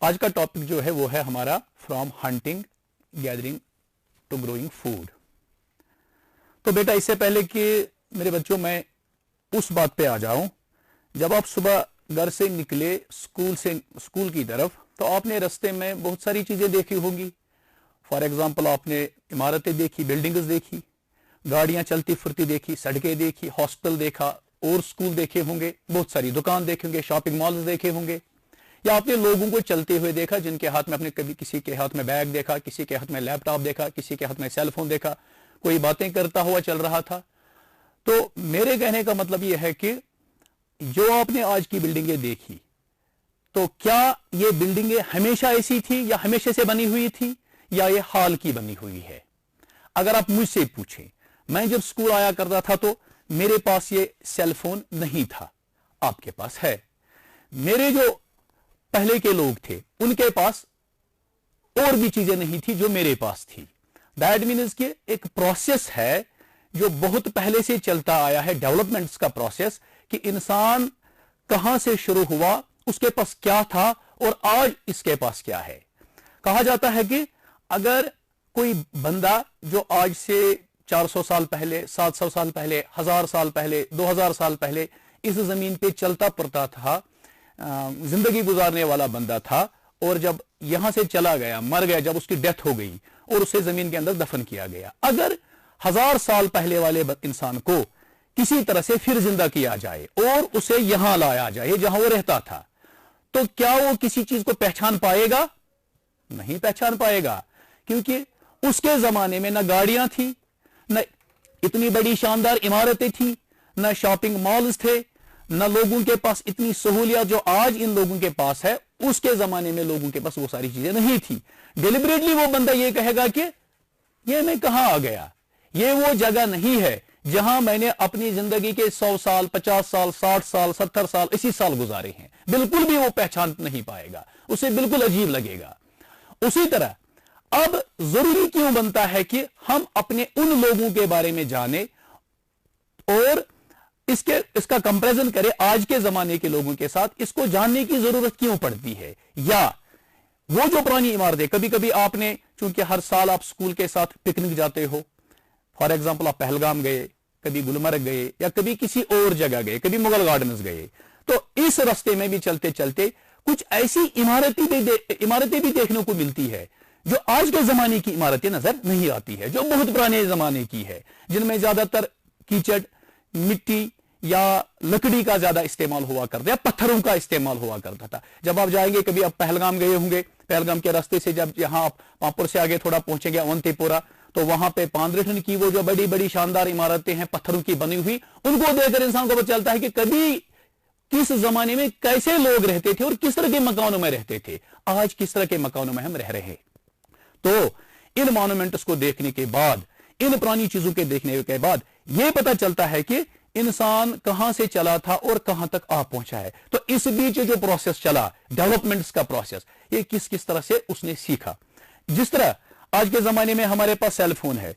آج کا ٹاپک جو ہے وہ ہے ہمارا from hunting gathering to growing food. تو بیٹا اس سے پہلے کہ میرے بچوں میں اس بات پہ آ جاؤں، جب آپ صبح گھر سے نکلے اسکول کی طرف تو آپ نے رستے میں بہت ساری چیزیں دیکھی ہوں گی. فار ایگزامپل آپ نے عمارتیں دیکھی، بلڈنگز دیکھی، گاڑیاں چلتی پھرتی دیکھی، سڑکیں دیکھی، ہاسپٹل دیکھا اور اسکول دیکھے ہوں گے، بہت ساری دکان دیکھے ہوں گے، شاپنگ مالز دیکھے ہوں گے، یا آپ نے لوگوں کو چلتے ہوئے دیکھا جن کے ہاتھ میں اپنے کبھی کسی کے ہاتھ میں بیگ دیکھا، کسی کے ہاتھ میں لیپ ٹاپ دیکھا، کسی کے ہاتھ میں سیل فون دیکھا، کوئی باتیں کرتا ہوا چل رہا تھا. تو میرے کہنے کا مطلب یہ ہے کہ جو آپ نے آج کی بلڈنگیں دیکھی تو کیا یہ بلڈنگیں ہمیشہ ایسی تھی یا ہمیشہ سے بنی ہوئی تھی یا یہ حال کی بنی ہوئی ہے؟ اگر آپ مجھ سے پوچھیں، میں جب اسکول آیا کرتا تھا تو میرے پاس یہ سیل فون نہیں تھا، آپ کے پاس ہے. میرے جو پہلے کے لوگ تھے ان کے پاس اور بھی چیزیں نہیں تھی جو میرے پاس تھی. دیٹ مینز کہ ایک پروسیس ہے جو بہت پہلے سے چلتا آیا ہے، ڈیولپمنٹس کا پروسیس، کہ انسان کہاں سے شروع ہوا، اس کے پاس کیا تھا اور آج اس کے پاس کیا ہے. کہا جاتا ہے کہ اگر کوئی بندہ جو آج سے 400 سال پہلے، 700 سال پہلے، 1000 سال پہلے، 2000 سال پہلے اس زمین پہ چلتا پھرتا تھا، زندگی گزارنے والا بندہ تھا، اور جب یہاں سے چلا گیا، مر گیا، جب اس کی ڈیتھ ہو گئی اور اسے زمین کے اندر دفن کیا گیا، اگر 1000 سال پہلے والے انسان کو کسی طرح سے پھر زندہ کیا جائے اور اسے یہاں لایا جائے جہاں وہ رہتا تھا، تو کیا وہ کسی چیز کو پہچان پائے گا؟ نہیں پہچان پائے گا، کیونکہ اس کے زمانے میں نہ گاڑیاں تھی، نہ اتنی بڑی شاندار عمارتیں تھیں، نہ شاپنگ مالز تھے، نہ لوگوں کے پاس اتنی سہولیات جو آج ان لوگوں کے پاس ہے. اس کے زمانے میں لوگوں کے پاس وہ ساری چیزیں نہیں تھی. ڈیلیبریٹلی وہ بندہ یہ کہے گا کہ یہ میں کہاں آ گیا، یہ وہ جگہ نہیں ہے جہاں میں نے اپنی زندگی کے 100 سال، 50 سال، 60 سال، 70 سال، 80 سال گزارے ہیں. بالکل بھی وہ پہچان نہیں پائے گا، اسے بالکل عجیب لگے گا. اسی طرح اب ضروری کیوں بنتا ہے کہ ہم اپنے ان لوگوں کے بارے میں جانیں اور اس کا کمپیریزن کریں آج کے زمانے کے لوگوں کے ساتھ؟ اس کو جاننے کی ضرورت کیوں پڑتی ہے؟ یا وہ جو پرانی عمارتیں، کبھی کبھی آپ نے، چونکہ ہر سال آپ اسکول کے ساتھ پکنک جاتے ہو، فار ایگزامپل آپ پہلگام گئے، کبھی گلمرگ گئے، یا کبھی کسی اور جگہ گئے، کبھی مغل گارڈنز گئے، تو اس راستے میں بھی چلتے چلتے کچھ ایسی عمارتیں بھی دیکھنے کو ملتی ہے جو آج کے زمانے کی عمارتیں نظر نہیں آتی ہے، جو بہت پرانے زمانے کی ہے، جن میں زیادہ تر کیچڑ، مٹی یا لکڑی کا زیادہ استعمال ہوا کرتا ہے، پتھروں کا استعمال ہوا کرتا تھا. جب آپ جائیں گے، کبھی آپ پہلگام گئے ہوں گے، پہلگام کے راستے سے جب یہاں آپ پاپور سے آگے تھوڑا پہنچیں گے اونتی پورا، تو وہاں پہ پاندرٹن کی وہ جو بڑی بڑی شاندار عمارتیں ہیں پتھروں کی بنی ہوئی، ان کو دیکھ کر انسان کو پتہ چلتا ہے کہ کبھی کس زمانے میں کیسے لوگ رہتے تھے اور کس طرح کے مکانوں میں رہتے تھے، آج کس طرح کے مکانوں میں ہم رہ رہے ہیں. تو ان مانومنٹس کو دیکھنے کے بعد، ان پرانی چیزوں کے دیکھنے کے بعد یہ پتہ چلتا ہے کہ انسان کہاں سے چلا تھا اور کہاں تک آ پہنچا ہے. تو اس بیچ جو پروسیس چلا، ڈیولپمنٹس کا پروسیس، یہ کس طرح سے اس نے سیکھا. جس طرح آج کے زمانے میں ہمارے پاس سیل فون ہے،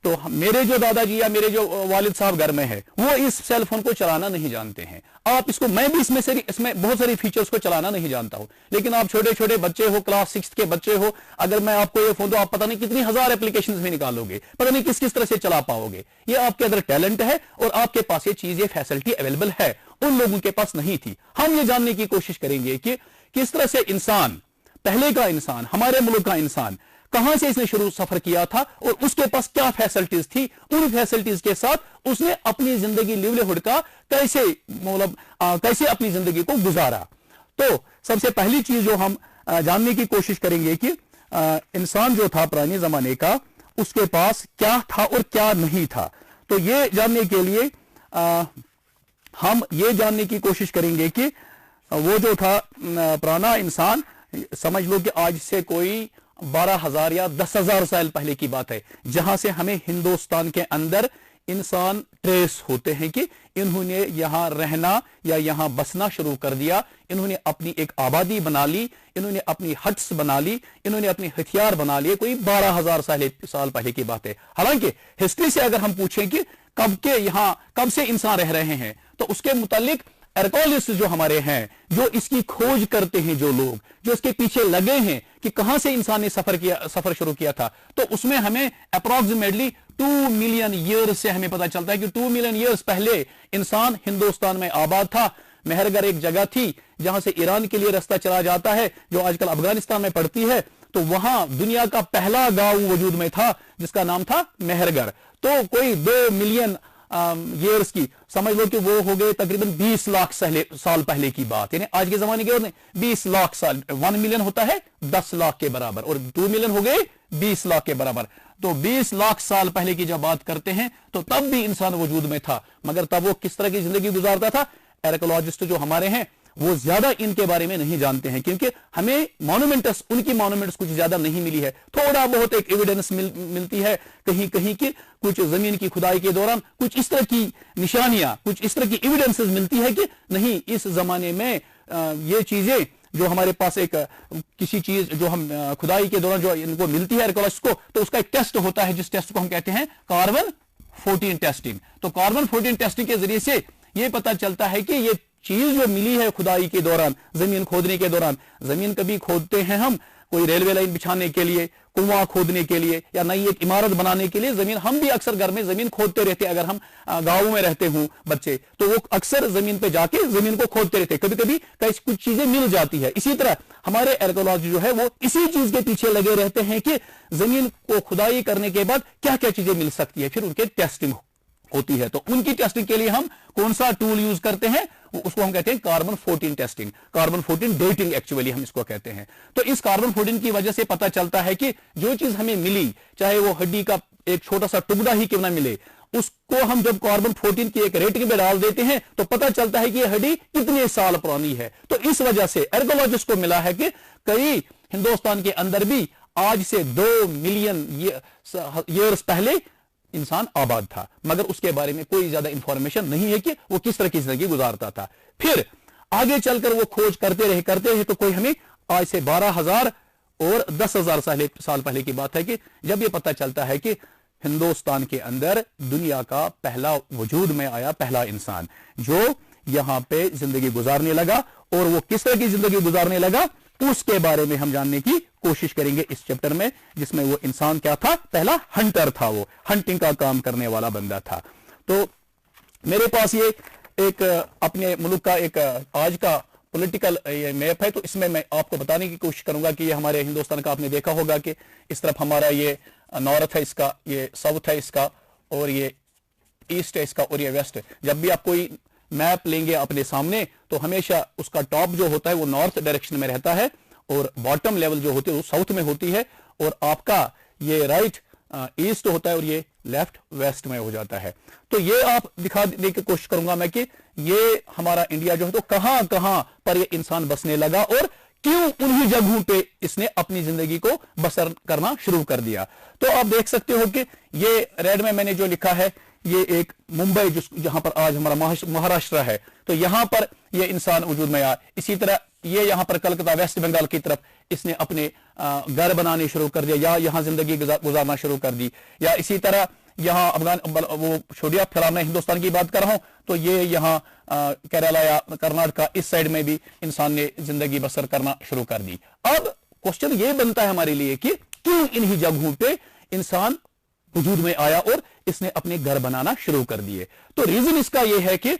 تو میرے جو دادا جی یا میرے جو والد صاحب گھر میں ہے، وہ اس سیل فون کو چلانا نہیں جانتے ہیں. آپ اس کو، میں بھی اس میں بہت ساری فیچرز کو چلانا نہیں جانتا ہوں، لیکن آپ چھوٹے چھوٹے بچے ہو، کلاس 6 کے بچے ہو، اگر میں آپ کو یہ فون دو، آپ پتہ نہیں کتنی ہزار اپلیکیشنز میں نکالو گے، پتہ نہیں کس طرح سے چلا پاؤ گے. یہ آپ کے اندر ٹیلنٹ ہے اور آپ کے پاس یہ چیز، یہ فیسلٹی اویلیبل ہے، ان لوگوں کے پاس نہیں تھی. ہم یہ جاننے کی کوشش کریں گے کہ کس طرح سے انسان، پہلے کا انسان، ہمارے ملک کا انسان، کہاں سے اس نے شروع سفر کیا تھا اور اس کے پاس کیا فیسلٹیز تھی، ان فیسلٹیز کے ساتھ اس نے اپنی زندگی لیولیہڈ کا کیسے اپنی زندگی کو گزارا. تو سب سے پہلی چیز جو ہم جاننے کی کوشش کریں گے کہ انسان جو تھا پرانے زمانے کا، اس کے پاس کیا تھا اور کیا نہیں تھا. تو یہ جاننے کے لیے ہم یہ جاننے کی کوشش کریں گے کہ وہ جو تھا پرانا انسان، سمجھ لو کہ آج سے کوئی 12,000 یا 10,000 سال پہلے کی بات ہے، جہاں سے ہمیں ہندوستان کے اندر انسان ٹریس ہوتے ہیں کہ انہوں نے یہاں رہنا یا یہاں بسنا شروع کر دیا، انہوں نے اپنی ایک آبادی بنا لی، انہوں نے اپنی ہٹس بنا لی، انہوں نے اپنے ہتھیار بنا لیے. کوئی 12,000 سال پہلے کی بات ہے. حالانکہ ہسٹری سے اگر ہم پوچھیں کہ کب سے انسان رہ رہے ہیں، تو اس کے متعلق आर्कियोलॉजिस्ट जो हमारे हैं, जो इसकी खोज करते हैं, जो लोग जो इसके पीछे लगे हैं कि कहां से इंसान ने सफर शुरू किया था, तो उसमें हमें अप्रोक्सीमेटली 2 मिलियन ईयर्स से हमें पता चलता है कि 2 मिलियन ईयर्स पहले इंसान हिंदुस्तान में आबाद था। मेहरगढ़ एक जगह थी जहां से ईरान के लिए रास्ता चला जाता है, जो आजकल अफगानिस्तान में पड़ती है। तो वहां दुनिया का पहला गांव वजूद में था जिसका नाम था मेहरगढ़। तो कोई 2 मिलियन ईयर्स की समझ लो कि वो हो गए तकरीबन 20 लाख साल पहले की बात, यानी आज के जमाने के 20 लाख साल। 1 मिलियन होता है 10 लाख के बराबर और 2 मिलियन हो गए 20 लाख के बराबर। तो 20 लाख साल पहले की जब बात करते हैं तो तब भी इंसान वजूद में था, मगर तब वो किस तरह की जिंदगी गुजारता था, आर्कियोलॉजिस्ट जो हमारे हैं वो ज्यादा इनके बारे में नहीं जानते हैं, क्योंकि हमें मॉन्यूमेंट्स, उनकी मॉन्यूमेंट्स कुछ ज्यादा नहीं मिली है। थोड़ा बहुत एक एविडेंस मिलती है कहीं कहीं की, कुछ जमीन की खुदाई के दौरान कुछ इस तरह की निशानियां, कुछ इस तरह की एविडेंसेस मिलती है कि नहीं, इस जमाने में ये चीजें जो हमारे पास एक किसी चीज जो हम खुदाई के दौरान जो इनको मिलती है आर्कियोलॉजिस्ट को, तो उसका एक टेस्ट होता है जिस टेस्ट को हम कहते हैं कार्बन 14 टेस्टिंग। तो कार्बन 14 टेस्टिंग के जरिए से ये पता चलता है कि ये चीज जो मिली है खुदाई के दौरान, जमीन खोदने के दौरान, जमीन कभी खोदते हैं हम कोई रेलवे लाइन बिछाने के लिए, कुआं खोदने के लिए, या नई एक इमारत बनाने के लिए जमीन, हम भी अक्सर घर में जमीन खोदते रहते हैं। अगर हम गांवों में रहते हूं बच्चे, तो वो अक्सर जमीन पे जाके जमीन को खोदते रहते हैं, कभी कभी कुछ चीजें मिल जाती है। इसी तरह हमारे आर्कियोलॉजी जो है वो इसी चीज के पीछे लगे रहते हैं कि जमीन को खुदाई करने के बाद क्या क्या चीजें मिल सकती है, फिर उनके टेस्टिंग होती है। तो उनकी टेस्टिंग के लिए हम कौन सा टूल यूज करते हैं, उसको हम कहते हैं carbon 14 testing, carbon 14 dating actually हम इसको कहते हैं। तो इस कार्बन 14 की वजह से पता चलता है कि जो चीज हमें मिली, चाहे वो हड्डी का एक छोटा सा टुकड़ा ही क्यों ना मिले, उसको हम जब कार्बन 14 की एक रेटिंग में डाल देते हैं तो पता चलता है कि यह हड्डी कितने साल पुरानी है। तो इस वजह से आर्कियोलॉजिस्ट को मिला है कि कई हिंदुस्तान के अंदर भी आज से 2 मिलियन ईयर्स पहले इंसान आबाद था, मगर उसके बारे में कोई ज्यादा इंफॉर्मेशन नहीं है कि वो किस तरह की जिंदगी गुजारता था। फिर आगे चलकर वो खोज करते रहे तो कोई हमें आज से 12,000 और 10,000 साल पहले की बात है कि जब ये पता चलता है कि हिंदुस्तान के अंदर दुनिया का पहला वजूद में आया पहला इंसान जो यहां पे जिंदगी गुजारने लगा, और वो किस तरह की जिंदगी गुजारने लगा उसके बारे में हम जानने की कोशिश करेंगे इस चैप्टर में, जिसमें वो इंसान क्या था, पहला हंटर था, वो हंटिंग का काम करने वाला बंदा था। तो मेरे पास ये एक अपने मुल्क का एक आज का पॉलिटिकल मैप है, तो इसमें मैं आपको बताने की कोशिश करूंगा कि ये हमारे हिंदुस्तान का आपने देखा होगा कि इस तरफ हमारा ये नॉर्थ है इसका, ये साउथ है इसका, और ये ईस्ट है इसका, और ये वेस्ट। जब भी आप कोई मैप लेंगे अपने सामने तो हमेशा उसका टॉप जो होता है वो नॉर्थ डायरेक्शन में रहता है और बॉटम लेवल जो होती है वो साउथ में होती है, और आपका ये राइट ईस्ट होता है और ये लेफ्ट वेस्ट में हो जाता है। तो ये आप दिखा देने की कोशिश करूंगा मैं कि ये हमारा इंडिया जो है तो कहां कहां पर ये इंसान बसने लगा और क्यों उन्हीं जगहों पे इसने अपनी जिंदगी को बसर करना शुरू कर दिया। तो आप देख सकते हो कि ये रेड में मैंने जो लिखा है ये एक मुंबई जहां पर आज हमारा महाराष्ट्र है, तो यहां पर ये इंसान वजूद में आया। इसी तरह ये यहां पर कलकत्ता वेस्ट बंगाल की तरफ इसने अपने घर बनाने शुरू कर दिया या यहां जिंदगी गुजारना शुरू कर दी, या इसी तरह यहां अफगान वो छोड़िया फिलहाल मैं हिंदुस्तान की बात कर रहा हूं, तो ये यहां केरला या कर्नाटका इस साइड में भी इंसान ने जिंदगी बसर करना शुरू कर दी। अब क्वेश्चन ये बनता है हमारे लिए कि क्यों इन्हीं जगहों पे इंसान वजूद में आया और इसने अपने घर बनाना शुरू कर दिए। तो रीजन इसका यह है कि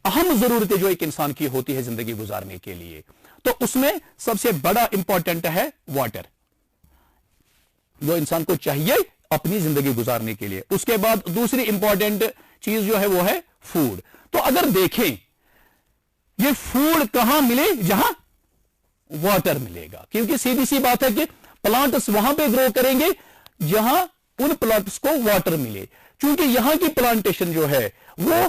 अहम जरूरतें जो एक इंसान की होती है जिंदगी गुजारने के लिए, तो उसमें सबसे बड़ा इंपॉर्टेंट है वाटर, जो इंसान को चाहिए अपनी जिंदगी गुजारने के लिए। उसके बाद दूसरी इंपॉर्टेंट चीज जो है वो है फूड। तो अगर देखें ये फूड कहां मिले, जहां वाटर मिलेगा, क्योंकि सीधी सी बात है कि प्लांट्स वहां पे ग्रो करेंगे जहां उन प्लांट्स को वाटर मिले। क्योंकि यहां की प्लांटेशन जो है वो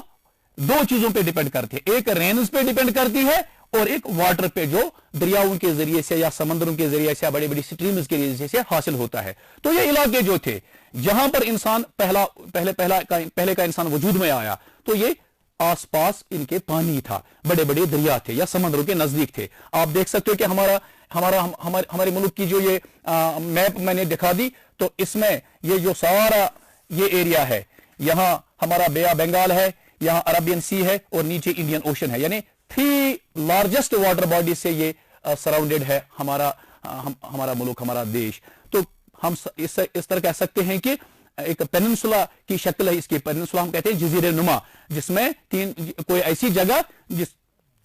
दो चीजों पे डिपेंड करती है, एक रेन्स पे डिपेंड करती है और एक वाटर पे जो दरियाओं के जरिए से या समंदरों के जरिए से या बड़ी बड़ी स्ट्रीम्स के जरिए से हासिल होता है। तो ये इलाके जो थे जहां पर इंसान पहले का इंसान वजूद में आया, तो ये आसपास इनके पानी था, बड़े बड़े दरिया थे या समंदरों के नजदीक थे। आप देख सकते हो कि हमारे मुल्क की जो ये मैप मैंने दिखा दी, तो इसमें ये जो सारा ये एरिया है, यहां हमारा बे ऑफ बंगाल है, यहां अरबियन सी है और नीचे इंडियन ओशन है, यानी 3 लार्जेस्ट वाटर बॉडी से ये सराउंडेड है हमारा मुल्क, हमारा देश। तो हम इस तरह कह सकते हैं कि एक पेनिनसुला की शक्ल है इसकी। पेनिनसुला हम कहते हैं जजीरे नुमा, जिसमें कोई ऐसी जगह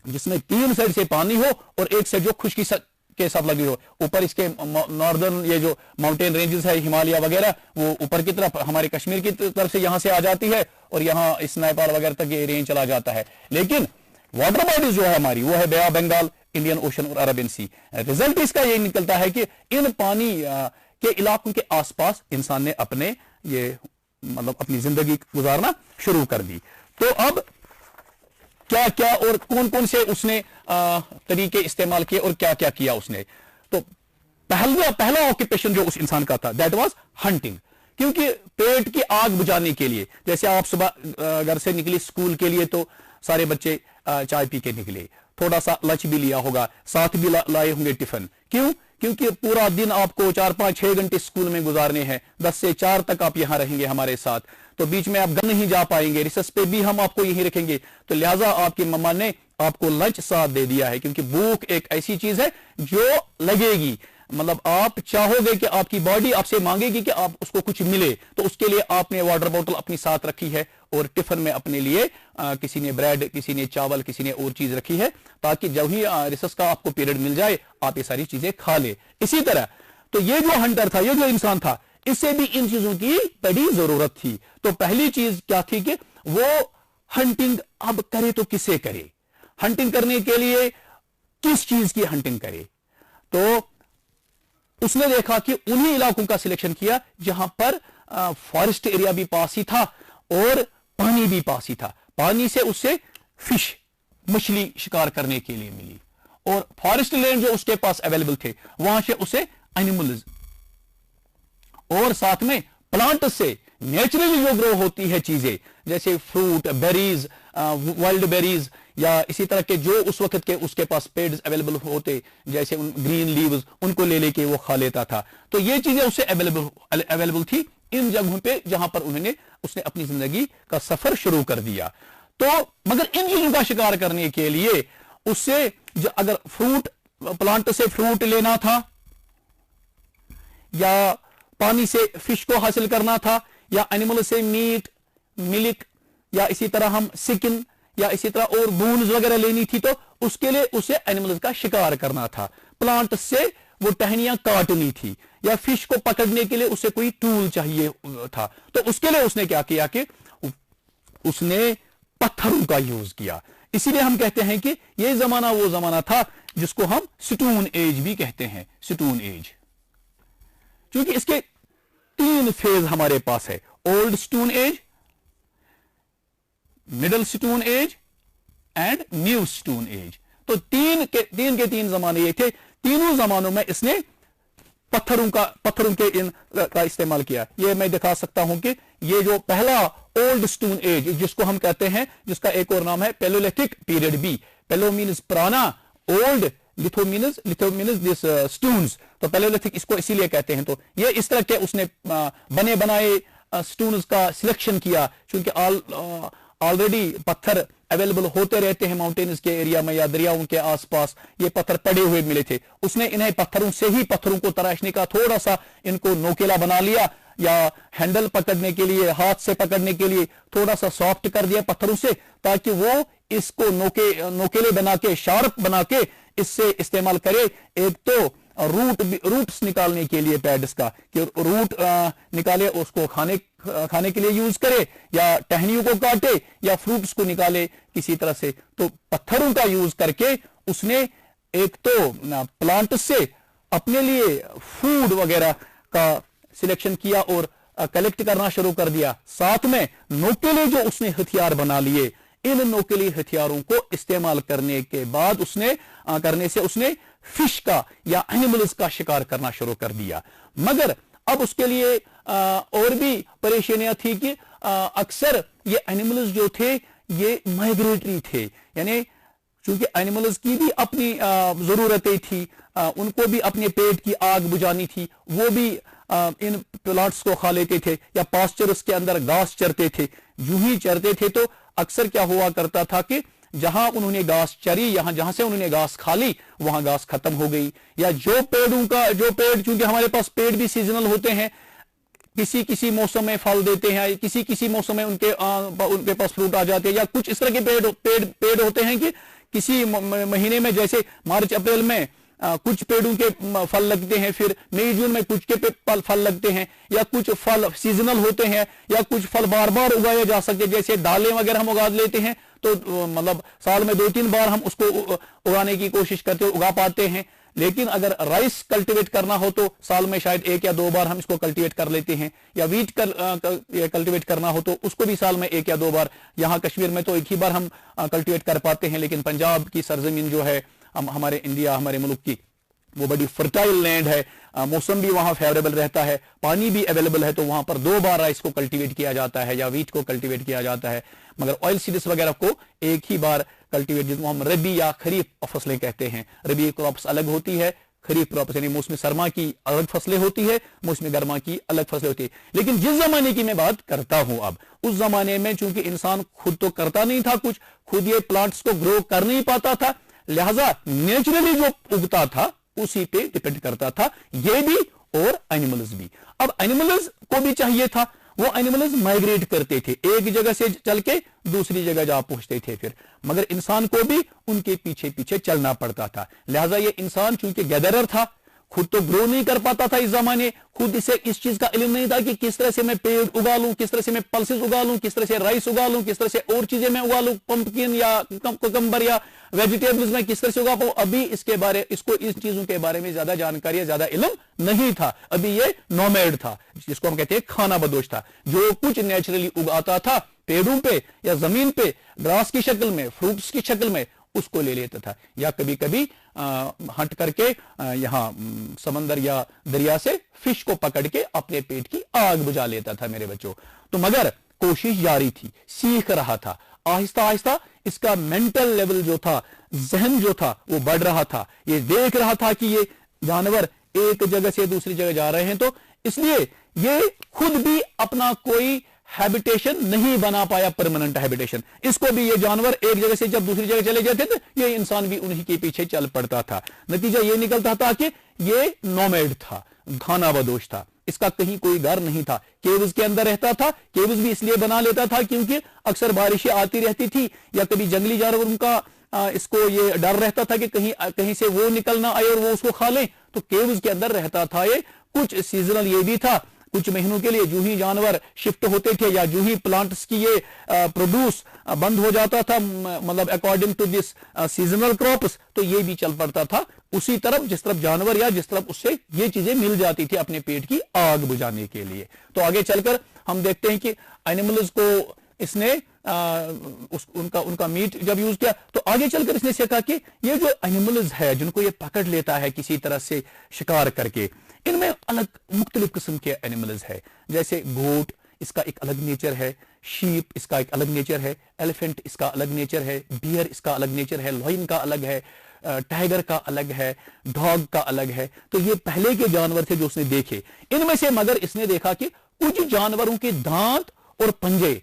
जिसमें 3 साइड से पानी हो और एक साइड जो खुश्की के साथ लगी हो। ऊपर इसके नॉर्दर्न ये जो माउंटेन रेंजेस है, हिमालय वगैरह, वो ऊपर की तरफ हमारे कश्मीर की तरफ से यहां से आ जाती है और यहां इस नेपाल वगैरह तक ये रेंज चला जाता है। लेकिन वाटर बॉडीज जो है हमारी, वो है बे ऑफ बंगाल, इंडियन ओशन और अरबियन सी। रिजल्ट इसका ये निकलता है कि इन पानी के इलाकों के आसपास इंसान ने अपने ये मतलब अपनी जिंदगी गुजारना शुरू कर दी। तो अब क्या क्या और कौन कौन से उसने तरीके इस्तेमाल किए और क्या क्या किया उसने। तो पहला ऑक्यूपेशन जो उस इंसान का था, दैट वाज हंटिंग। क्योंकि पेट की आग बुझाने के लिए, जैसे आप सुबह घर से निकली स्कूल के लिए तो सारे बच्चे चाय पी के निकले, थोड़ा सा लंच भी लिया होगा, साथ भी लाए होंगे टिफिन। क्यों? क्योंकि पूरा दिन आपको 4, 5, 6 घंटे स्कूल में गुजारने हैं, 10 से 4 तक आप यहां रहेंगे हमारे साथ, तो बीच में आप घर नहीं जा पाएंगे, रिसर्च पे भी हम आपको यहीं रखेंगे। तो लिहाजा आपकी मम्मा ने आपको लंच साथ दे दिया है, क्योंकि भूख एक ऐसी चीज है जो लगेगी। मतलब आप चाहोगे कि आपकी बॉडी आपसे मांगेगी कि आप उसको कुछ मिले, तो उसके लिए आपने वाटर बोतल अपनी साथ रखी है और टिफिन में अपने लिए किसी ने ब्रेड, किसी ने चावल, किसी ने और चीज रखी है, ताकि जब ही रिसर्च का आपको पीरियड मिल जाए आप ये सारी चीजें खा ले। इसी तरह तो ये जो हंटर था, ये जो इंसान था, इससे भी इन चीजों की बड़ी जरूरत थी। तो पहली चीज क्या थी कि वो हंटिंग अब करे तो किसे करे, हंटिंग करने के लिए किस चीज की हंटिंग करे। तो उसने देखा कि उन्हीं इलाकों का सिलेक्शन किया जहां पर फॉरेस्ट एरिया भी पास ही था और पानी भी पास ही था। पानी से उसे फिश, मछली शिकार करने के लिए मिली, और फॉरेस्ट लैंड जो उसके पास अवेलेबल थे वहां से उसे एनिमल्स और साथ में प्लांट से नेचुरली जो ग्रो होती है चीजें, जैसे फ्रूट, बेरीज, वाइल्ड बेरीज, या इसी तरह के जो उस वक्त के उसके पास पेड्स अवेलेबल होते, जैसे ग्रीन लीव्स, उनको ले लेके वो खा लेता था। तो ये चीजें उससे अवेलेबल थी इन जगहों पे जहां पर उसने अपनी जिंदगी का सफर शुरू कर दिया। तो मगर इन चीजों का शिकार करने के लिए उससे अगर फ्रूट, प्लांट से फ्रूट लेना था, या पानी से फिश को हासिल करना था, या एनिमल से मीट, मिल्क, या इसी तरह हम स्किन, या इसी तरह और बोन्स वगैरह लेनी थी, तो उसके लिए उसे एनिमल्स का शिकार करना था। प्लांट से वो टहनियां काटनी थी, या फिश को पकड़ने के लिए उसे कोई टूल चाहिए था। तो उसके लिए उसने क्या किया कि उसने पत्थरों का यूज किया। इसीलिए हम कहते हैं कि यह जमाना वो जमाना था जिसको हम स्टोन एज भी कहते हैं, स्टोन एज। क्योंकि इसके 3 फेज हमारे पास है, old stone age, middle stone age and new stone age. तो तीन के 3 जमाने ये थे। तीनों जमानों में इसने पत्थरों का इस्तेमाल किया। ये मैं दिखा सकता हूं कि ये जो पहला ओल्ड स्टोन एज, जिसको हम कहते हैं, जिसका एक और नाम है पैलोलिथिक पीरियड भी। पैलो मीन्स पुराना, old, litho means this stones. तो पैलोलिथिक इसको इसीलिए कहते हैं। तो ये इस तरह के उसने बने बनाए स्टोन्स का सिलेक्शन किया, क्योंकि ऑलरेडी पत्थर अवेलेबल होते रहते हैं माउंटेन्स के एरिया में या दरियाओं के आसपास। ये पत्थर पड़े हुए मिले थे, उसने इन्हें पत्थरों को तराशने का, थोड़ा सा इनको नोकेला बना लिया, या हैंडल पकड़ने के लिए, हाथ से पकड़ने के लिए थोड़ा सा सॉफ्ट कर दिया पत्थरों से, ताकि वो इसको नोकेले बना के, शार्प बना के इससे इस्तेमाल करे। एक तो रूट्स निकालने के लिए पैड्स का, कि रूट निकाले उसको खाने के लिए यूज करे, या टहनियों को काटे, या फ्रूट्स को निकाले किसी तरह से। तो पत्थरों का यूज करके उसने एक तो प्लांट से अपने लिए फूड वगैरह का सिलेक्शन किया और कलेक्ट करना शुरू कर दिया। साथ में नोकेले जो उसने हथियार बना लिए, इन नोकेली हथियारों को इस्तेमाल करने के बाद उसने फिश का या एनिमल्स का शिकार करना शुरू कर दिया। मगर अब उसके लिए और भी परेशानियां थी कि अक्सर ये एनिमल्स जो थे ये माइग्रेटरी थे, यानी क्योंकि एनिमल्स की भी अपनी जरूरतें थी, उनको भी अपने पेट की आग बुझानी थी, वो भी इन प्लांट्स को खा लेते थे, या पास्चर्स के अंदर घास चरते थे। यूं ही चरते थे तो अक्सर क्या हुआ करता था कि जहां उन्होंने घास चरी, जहां से उन्होंने घास खा ली वहां घास खत्म हो गई। या जो पेड़, चूंकि हमारे पास पेड़ भी सीजनल होते हैं, किसी किसी मौसम में फल देते हैं, किसी किसी मौसम में उनके पास फ्रूट आ जाते हैं, या कुछ इस तरह के पेड़ होते हैं कि किसी महीने में, जैसे मार्च अप्रैल में कुछ पेड़ों के फल लगते हैं, फिर मई जून में कुछ के फल लगते हैं, या कुछ फल सीजनल होते हैं, या कुछ फल बार बार उगाए जा सकते हैं। जैसे दालें वगैरह हम उगा लेते हैं तो मतलब साल में 2-3 बार हम उसको उगाने की कोशिश करते, उगा पाते हैं। लेकिन अगर राइस कल्टीवेट करना हो तो साल में शायद 1 या 2 बार हम इसको कल्टीवेट कर लेते हैं, या वीट कल्टीवेट करना हो तो उसको भी साल में 1 या 2 बार। यहाँ कश्मीर में तो 1 ही बार हम कल्टीवेट कर पाते हैं, लेकिन पंजाब की सरजमीन जो है, हमारे इंडिया, हमारे मुल्क की, वो बड़ी फर्टाइल लैंड है, मौसम भी वहां फेवरेबल रहता है, पानी भी अवेलेबल है, तो वहां पर 2 बार राइस को कल्टीवेट किया जाता है या वीट को कल्टीवेट किया जाता है। मगर ऑयल सीड्स वगैरह को एक ही बार कल्टीवेट, जिसको हम रबी या खरीफ फसलें कहते हैं। रबी क्रॉप्स अलग होती है, खरीफ क्रॉप्स यानी मौसम सरमा की अलग फसलें होती है, मौसम गर्मा की अलग फसलें होती है। लेकिन जिस जमाने की मैं बात करता हूं अब, उस जमाने में चूंकि इंसान खुद तो करता नहीं था कुछ, खुद ये प्लांट्स को ग्रो कर नहीं पाता था, लिहाजा नेचुरली जो उगता था उसी पे डिपेंड करता था, ये भी और एनिमल्स भी। अब एनिमल्स को भी चाहिए था, वो एनिमल्स माइग्रेट करते थे, एक जगह से चल के दूसरी जगह जा पहुंचते थे फिर, मगर इंसान को भी उनके पीछे पीछे चलना पड़ता था। लिहाजा ये इंसान चूंकि गैदरर था, खुद तो ग्रो नहीं कर पाता था इस जमाने, खुद इसे इस चीज का इल्म नहीं था कि किस तरह से मैं पेड़ उगा लूं, किस तरह से मैं पल्सेस उगा लूं, किस तरह से राइस उगा लूं, किस तरह से और चीजें मैं उगा लूं, पंपकिन या कुकम्बर या वेजिटेबल्स में किस तरह से उगा पाऊं। अभी इसको इन चीजों के बारे में ज्यादा जानकारी या ज्यादा इल्म नहीं था। अभी ये नोमैड था, जिसको हम कहते हैं खाना बदोश था, जो कुछ नेचुरली उगाता था पेड़ों पे या जमीन पे, ग्रास की शक्ल में, फ्रूट्स की शक्ल में, उसको ले लेता था, या कभी कभी हट करके यहाँ समंदर या दरिया से फिश को पकड़ के अपने पेट की आग बुझा लेता था मेरे बच्चों। तो मगर कोशिश जारी थी, सीख रहा था, आहिस्ता आहिस्ता इसका मेंटल लेवल जो था, जहन जो था, वो बढ़ रहा था। ये देख रहा था कि ये जानवर एक जगह से दूसरी जगह जा रहे हैं, तो इसलिए ये खुद भी अपना कोई हैबिटेशन नहीं बना पाया, परमानेंट हैबिटेशन। इसको भी ये जानवर एक जगह से जब दूसरी जगह चले जाते थे, ये इंसान भी उन्हीं के पीछे चल पड़ता था। नतीजा ये निकलता था कि ये नोमैड था, खाना बदोश था, इसका कहीं कोई घर नहीं था, केव्स के अंदर रहता था। केव्स भी इसलिए बना लेता था क्योंकि अक्सर बारिशें आती रहती थी, या कभी जंगली जानवरों का इसको ये डर रहता था कि कहीं से वो निकल ना आए और वो उसको खा ले, तो केव्स के अंदर रहता था ये। कुछ सीजनल ये भी था, कुछ महीनों के लिए जो ही जानवर शिफ्ट होते थे या जो ही प्लांट्स की ये प्रोड्यूस बंद हो जाता था, मतलब according to this seasonal crops, तो ये भी चल पड़ता था उसी तरफ जिस तरफ जानवर या जिस तरफ उससे ये चीजें मिल जाती थी अपने पेट की आग बुझाने के लिए। तो आगे चलकर हम देखते हैं कि एनिमल्स को इसने उनका मीट जब यूज किया, तो आगे चलकर इसने सीखा कि ये जो एनिमल्स है जिनको ये पकड़ लेता है किसी तरह से शिकार करके, इनमें अलग मुख्तलिफ किस्म के एनिमल्स है। जैसे गोट, इसका एक अलग नेचर है, शीप इसका एक अलग नेचर है, एलिफेंट इसका अलग नेचर है, बियर इसका अलग नेचर है, लायन का अलग है, टाइगर का अलग है, डॉग का अलग है। तो ये पहले के जानवर थे जो उसने देखे। इनमें से मगर इसने देखा कि कुछ जानवरों के दांत और पंजे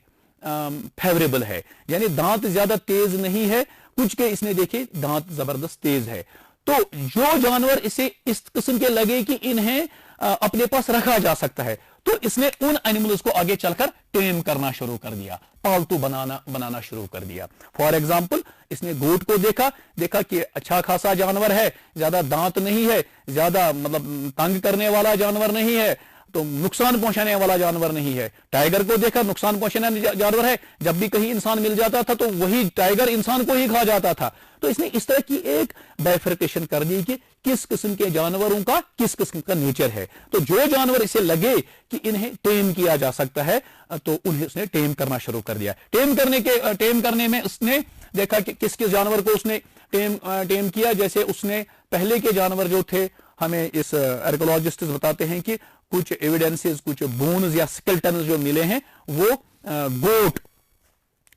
फेवरेबल है, यानी दांत ज्यादा तेज नहीं है, कुछ के इसने देखे दांत जबरदस्त तेज है। तो जो जानवर इसे इस किस्म के लगे कि इन्हें अपने पास रखा जा सकता है, तो इसने उन एनिमल्स को आगे चलकर टेम करना शुरू कर दिया, पालतू बनाना शुरू कर दिया। फॉर एग्जाम्पल, इसने गोट को देखा कि अच्छा खासा जानवर है, ज्यादा दांत नहीं है, ज्यादा मतलब तंग करने वाला जानवर नहीं है, तो नुकसान पहुंचाने वाला जानवर नहीं है। टाइगर को देखा, नुकसान पहुंचाने जानवर है, जब भी कहीं इंसान मिल जाता था तो वही टाइगर इंसान को ही खा जाता था। तो इसने इस तरह की एक बाइफर्केशन कर दी कि किस किस्म के जानवरों का किस किस्म का नेचर है। तो जो जानवर इसे लगे कि इन्हें टेम किया जा सकता है, तो उन्हें उसने टेम करना शुरू कर दिया। टेम करने में उसने देखा कि किस किस जानवर को उसने टेम किया। जैसे उसने पहले के जानवर जो थे, हमें इस आर्कियोलॉजिस्ट बताते हैं कि कुछ एविडेंसेस, कुछ बोन्स या स्केलेटन्स जो मिले हैं, वो गोट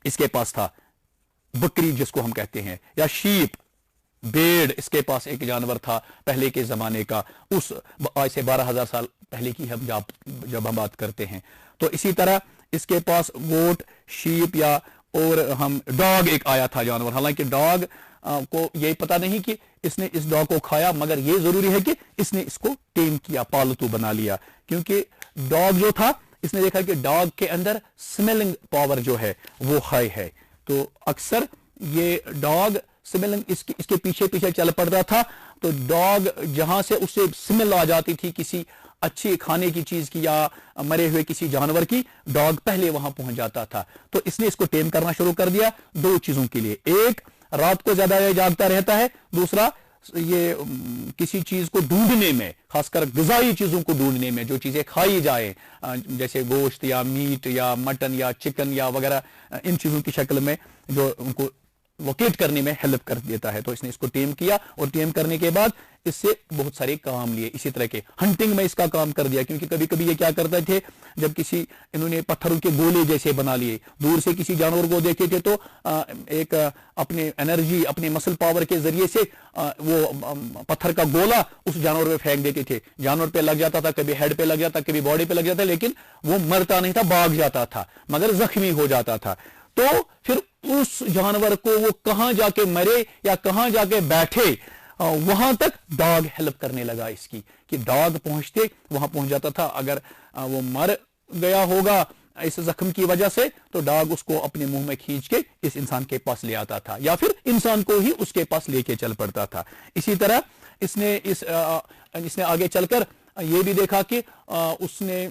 इसके पास था, बकरी जिसको हम कहते हैं, या शीप, भेड़ इसके पास एक जानवर था पहले के जमाने का, उस आज से 12,000 साल पहले की जब हम बात करते हैं। तो इसी तरह इसके पास गोट, शीप या اور ہم ڈاگ ایک آیا تھا جانور, حالانکہ ڈاگ کو یہ پتا نہیں کہ اس نے اس ڈاگ کو کھایا, مگر یہ ضروری ہے کہ اس نے اس کو ٹیم کیا, پالتو بنا لیا, کیونکہ ڈاگ جو تھا اس نے دیکھا کہ ڈاگ کے اندر سمیلنگ پاور جو ہے وہ ہائی ہے, تو اکثر یہ ڈاگ سمیلنگ اس کے پیچھے پیچھے چل پڑتا تھا. تو ڈاگ جہاں سے اسے سمیل آ جاتی تھی کسی اچھی کھانے کی چیز کی یا مرے ہوئے کسی جانور کی, ڈاگ پہلے وہاں پہنچ جاتا تھا. تو اس نے اس کو ٹیم کرنا شروع کر دیا دو چیزوں کے لیے, ایک رات کو زیادہ جاگتا رہتا ہے, دوسرا یہ کسی چیز کو ڈھونڈنے میں, خاص کر غذائی چیزوں کو ڈھونڈنے میں, جو چیزیں کھائی جائیں جیسے گوشت یا میٹ یا مٹن یا چکن یا وغیرہ, ان چیزوں کی شکل میں جو ان کو لوکیٹ کرنے میں ہیلپ کر دیتا ہے. تو اس نے اس کو ٹیم کیا, اور ٹیم کرنے کے بعد اس سے بہت سارے کام لیے. اسی طرح کے ہنٹنگ میں اس کا کام کر دیا, کیونکہ کبھی کبھی یہ کیا کرتے تھے, جب انہوں نے پتھروں کے گولے جیسے بنا لیے, دور سے کسی جانور کو دیکھتے تھے تو ایک اپنے انرجی اپنے مسل پاور کے ذریعے سے وہ پتھر کا گولا اس جانور پہ پھینک دیتے تھے. جانور پہ لگ جاتا تھا, کبھی ہیڈ پہ لگ جاتا, کبھی باڈی پہ لگ جاتا, لیکن وہ مرتا نہیں تھا, بھاگ جاتا تھا, مگر زخمی ہو جاتا تھا. تو پھر اس جانور کو وہ کہاں جا کے مرے یا کہاں جا کے بیٹھے, وہاں تک ڈاگ ہیلپ کرنے لگا اس کی, کہ ڈاگ پہنچتے وہاں پہنچ جاتا تھا. اگر وہ مر گیا ہوگا اس زخم کی وجہ سے تو ڈاگ اس کو اپنے منہ میں کھینچ کے اس انسان کے پاس لے آتا تھا, یا پھر انسان کو ہی اس کے پاس لے کے چل پڑتا تھا. اسی طرح اس نے آگے چل کر یہ بھی دیکھا کہ اس نے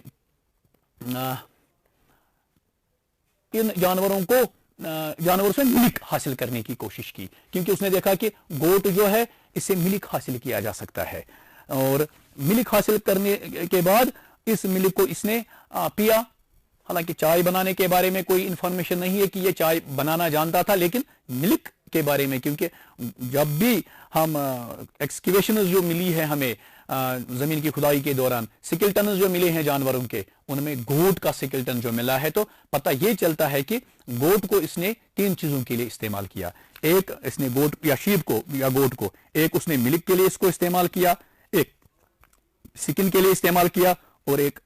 ان جانوروں سے ملک حاصل کرنے کی کوشش کی, کیونکہ اس نے دیکھا کہ گوٹ جو ہے اس سے ملک حاصل کیا جا سکتا ہے, اور ملک حاصل کرنے کے بعد اس ملک کو اس نے پیا. حالانکہ چائے بنانے کے بارے میں کوئی انفارمیشن نہیں ہے کہ یہ چائے بنانا جانتا تھا, لیکن ملک کے بارے میں, کیونکہ جب بھی ہم ایکسکیویشنز جو ملی ہے ہمیں زمین کی کھدائی کے دوران, سکلٹنز جو ملے ہیں جانوروں کے, ان میں گوٹ کا سکلٹن جو ملا ہے, تو پتہ یہ چلتا ہے کہ گوٹ کو اس نے 3 چیزوں کے لیے استعمال کیا. ایک اس نے گوٹ یا شیپ کو یا گوٹ کو, ایک اس نے ملک کے لیے اس کو استعمال کیا, ایک سکن کے لیے استعمال کیا, اور ایک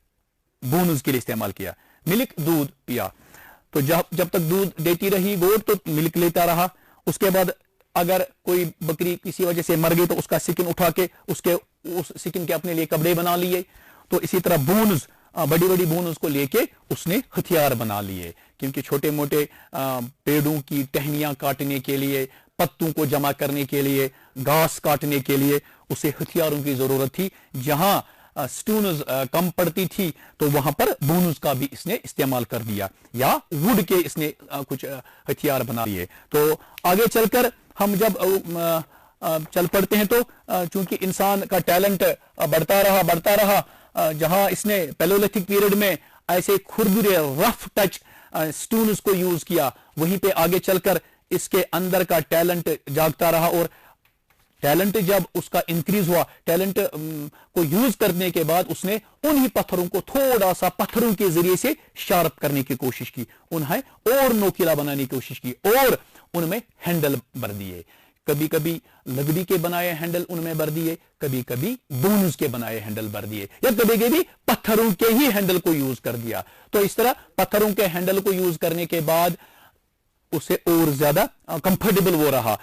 بونز کے لیے استعمال کیا. ملک دودھ پیا, تو جب تک دودھ دیتی رہی گوٹ تو ملک لیتا رہا. اس کے بعد اگر کوئی بکری کسی وجہ سے مر گئی تو اس کا سکن اٹھا کے اس سکن کے اپنے لیے کپڑے بنا لیے. تو اسی طرح بونز, بڑی بڑی بونز کو لے کے اس نے ہتھیار بنا لیے, کیونکہ چھوٹے موٹے پیڑوں کی ٹہنیاں کاٹنے کے لیے, پتوں کو جمع کرنے کے لیے, گھاس کاٹنے کے لیے اسے ہتھیاروں کی ضرورت تھی. جہاں سٹونز کم پڑتی تھی تو وہاں پر بونز کا بھی اس نے استعمال کر دیا, یا ووڈ کے اس نے کچھ ہتھیار بنا لیے. تو آگے چل کر ہم جب چل پڑتے ہیں تو چونکہ انسان کا ٹیلنٹ بڑھتا رہا, جہاں اس نے پیلولتھک پیریڈ میں ایسے کھردرے رف ٹچ سٹونز کو یوز کیا, وہیں پہ آگے چل کر اس کے اندر کا ٹیلنٹ جاگتا رہا, اور ٹیلنٹ جب اس کا انکریز ہوا, ٹیلنٹ کو یوز کرنے کے بعد اس نے انہی پتھروں کو تھوڑا سا پتھروں کے ذریعے سے شارپ کرنے کی کوشش کی, انہیں اور نوکیلا بنانے کی کوشش کی, اور ان میں ہینڈل بھر دیے. کبھی کبھی لکڑی کے بنائے ہینڈل ان میں بھر دیے, کبھی کبھی بونز کے بنائے ہینڈل بھر دیے, یا کبھی کبھی پتھروں کے ہی ہینڈل کو یوز کر دیا. تو اس طرح پتھروں کے ہینڈل کو یوز کرنے کے بعد اسے اور زیادہ کمفرٹیبل وہ رہا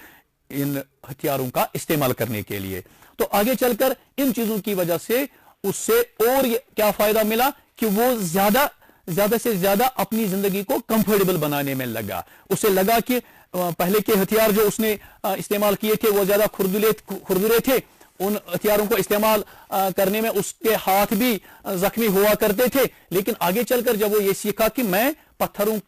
ان ہتھیاروں کا استعمال کرنے کے لیے. تو آگے چل کر ان چیزوں کی وجہ سے اس سے اور کیا فائدہ ملا کہ وہ زیادہ سے زیادہ اپنی زندگی کو کمفرٹیبل بنانے میں لگا. اسے لگا کہ پہلے کے ہتھیار جو اس نے استعمال کیے تھے وہ زیادہ کھردرے تھے, ان ہتھیاروں کو استعمال کرنے میں اس کے ہاتھ بھی زخمی ہوا کرتے تھے. لیکن آگے چل کر جب وہ یہ سیکھا کہ میں پتھروں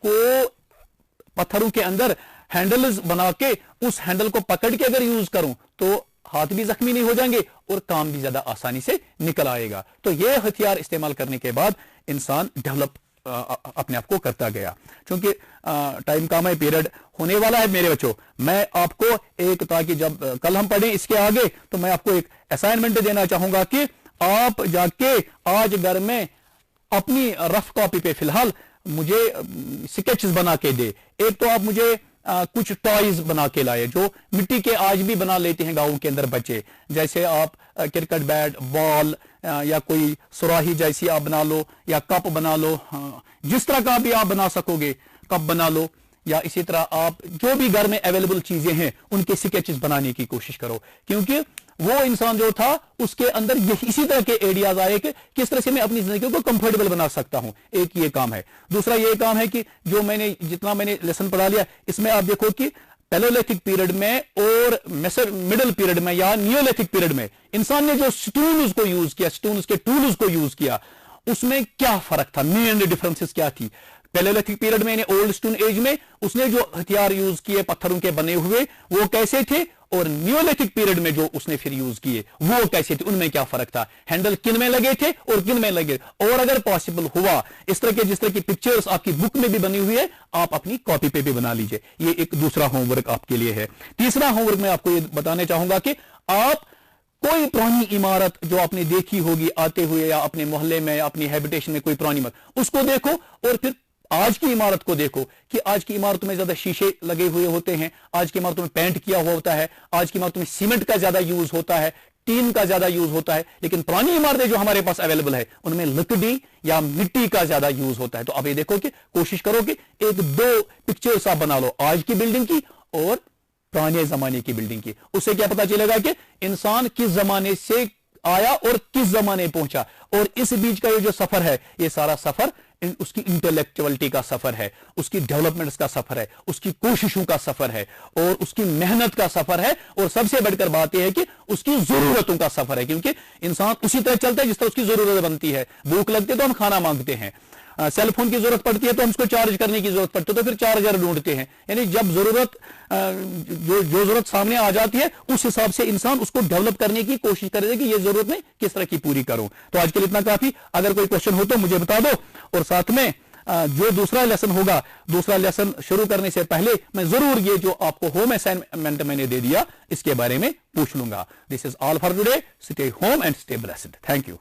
کے اندر ہینڈلز بنا کے اس ہینڈل کو پکڑ کے اگر یوز کروں تو ہاتھ بھی زخمی نہیں ہو جائیں گے اور کام بھی زیادہ آسانی سے نکل آئے گا. تو یہ ہتھیار استعمال کرنے کے بعد انسان ڈیولپ اپنے آپ کو کرتا گیا. چونکہ ٹائم کا میں پیریڈ ہونے والا ہے میرے بچوں, میں آپ کو ایک, تاکہ جب کل ہم پڑھیں اس کے آگے تو میں آپ کو ایک اسائنمنٹ دینا چاہوں گا کہ آپ جا کے آج گھر میں اپنی رف کاپی پہ فی الحال مجھے سکیچز بنا کے دے. ایک تو آپ مجھے کچھ ٹوائز بنا کے لائے جو مٹی کے آج بھی بنا لیتے ہیں گاؤں کے اندر بچے, جیسے آپ کرکٹ بیٹ, بال, یا کوئی سراہی جیسی آپ بنا لو, یا کپ بنا لو, جس طرح کا بھی آپ بنا سکو گے کپ بنا لو, या इसी तरह आप जो भी घर में अवेलेबल चीजें हैं उनके स्केचेस बनाने की कोशिश करो, क्योंकि वो इंसान जो था उसके अंदर इसी तरह के आइडियाज आए कि किस तरह से मैं अपनी जिंदगी को कंफर्टेबल बना सकता हूं। एक ये काम है। दूसरा ये काम है कि जो जितना मैंने लेसन पढ़ा लिया, इसमें आप देखो कि पैलेयोलिथिक पीरियड में और मिडिल पीरियड में या नियोलिथिक पीरियड में इंसान ने जो स्टूल्स को यूज किया, स्टूल्स के टूल्स को यूज किया, उसमें क्या फर्क था, मेन डिफरेंसेस क्या थी। पैलेयोलिथिक पीरियड में, ओल्ड स्टोन एज में उसने जो हथियार यूज किए पत्थरों के बने हुए वो कैसे थे, और नियोलिथिक पीरियड में जो उसने फिर यूज किए वो कैसे थे, उनमें क्या फर्क था, हैंडल किन में लगे थे और किन में लगे। और अगर पॉसिबल हुआ इस तरह के जिस तरह की पिक्चर्स आपकी बुक में भी बनी हुई है, आप अपनी कॉपी पे भी बना लीजिए। ये एक दूसरा होमवर्क आपके लिए है। तीसरा होमवर्क मैं आपको ये बताने चाहूंगा कि आप कोई पुरानी इमारत जो आपने देखी होगी आते हुए, या अपने मोहल्ले में, अपनी हैबिटेशन में कोई पुरानी इमारत, उसको देखो और फिर आज की इमारत को देखो कि आज की इमारतों में ज्यादा शीशे लगे हुए होते हैं, आज की इमारतों में पेंट किया हुआ होता है, आज की इमारतों में सीमेंट का ज्यादा यूज होता है, टीन का ज्यादा यूज होता है। लेकिन पुरानी इमारतें जो हमारे पास अवेलेबल है उनमें लकड़ी या मिट्टी का ज्यादा यूज होता है। तो अब ये देखो कि कोशिश करो कि एक दो पिक्चर्स आप बना लो, आज की बिल्डिंग की और पुराने जमाने की बिल्डिंग की। उससे क्या पता चलेगा कि इंसान किस जमाने से आया और किस जमाने पहुंचा, और इस बीच का ये जो सफर है, ये सारा सफर उसकी इंटेलेक्चुअलिटी का सफर है, उसकी डेवलपमेंट्स का सफर है, उसकी कोशिशों का सफर है, और उसकी मेहनत का सफर है, और सबसे बढ़कर बात यह है कि उसकी जरूरतों का सफर है। क्योंकि इंसान उसी तरह चलता है जिस तरह उसकी जरूरत बनती है। भूख लगती है तो हम खाना मांगते हैं, सेल फोन की जरूरत पड़ती है तो हम उसको चार्ज करने की जरूरत पड़ती है तो फिर चार्जर ढूंढते हैं। यानी जब जरूरत जो जरूरत सामने आ जाती है उस हिसाब से इंसान उसको डेवलप करने की कोशिश करेगा कि ये जरूरत मैं किस तरह की पूरी करूं। तो आज के लिए इतना काफी। अगर कोई क्वेश्चन हो तो मुझे बता दो, और साथ में जो दूसरा लेसन होगा, दूसरा लेसन शुरू करने से पहले मैं जरूर ये जो आपको होम असाइनमेंट मैंने दे दिया इसके बारे में पूछ लूंगा। This is all for today. Stay home and stay blessed. Thank you.